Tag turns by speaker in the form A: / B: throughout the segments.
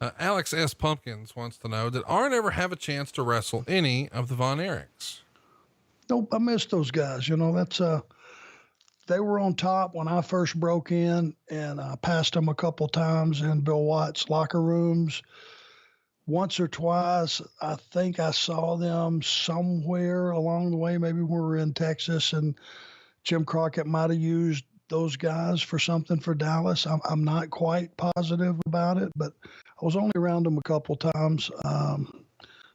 A: Alex S. Pumpkins wants to know, did Arn ever have a chance to wrestle any of the Von Erichs?
B: Nope, I missed those guys. They were on top when I first broke in, and I passed them a couple times in Bill Watts' locker rooms. Once or twice, I think I saw them somewhere along the way. Maybe we were in Texas, and Jim Crockett might have used those guys for something for Dallas. I'm not quite positive about it, but I was only around them a couple times.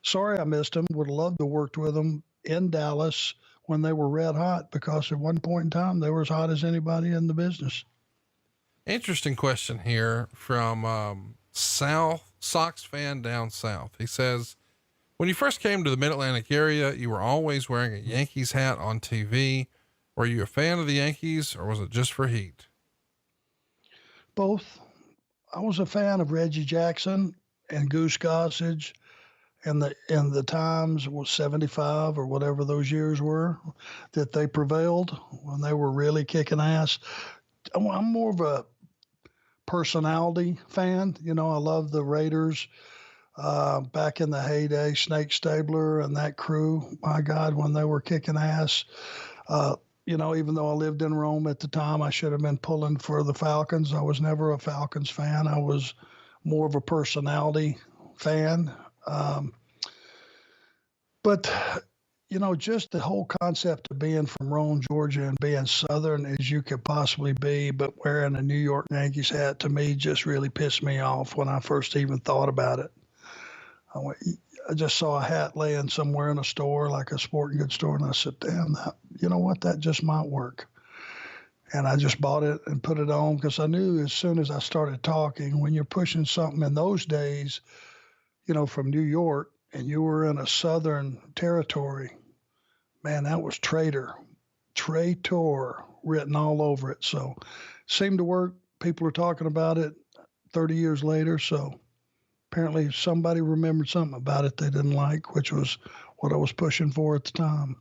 B: Sorry I missed them. Would have loved to worked with them in Dallas when they were red hot, because at one point in time they were as hot as anybody in the business.
A: Interesting question here from South Sox fan down south. He says, when you first came to the Mid-Atlantic area, you were always wearing a Yankees hat on TV. Were you a fan of the Yankees, or was it just for heat?
B: Both. I was a fan of Reggie Jackson and Goose Gossage, and the times was 75 or whatever those years were that they prevailed when they were really kicking ass. I'm more of a personality fan. I love the Raiders back in the heyday, Snake Stabler and that crew. My God, when they were kicking ass. Even though I lived in Rome at the time, I should have been pulling for the Falcons. I was never a Falcons fan. I was more of a personality fan. But just the whole concept of being from Rome, Georgia, and being Southern as you could possibly be, but wearing a New York Yankees hat, to me just really pissed me off when I first even thought about it. I just saw a hat laying somewhere in a store, like a sporting goods store, and I said, damn, you know what, that just might work. And I just bought it and put it on, because I knew as soon as I started talking, when you're pushing something in those days, from New York, and you were in a Southern territory, man, that was traitor written all over it. So seemed to work. People are talking about it 30 years later. So apparently somebody remembered something about it they didn't like, which was what I was pushing for at the time.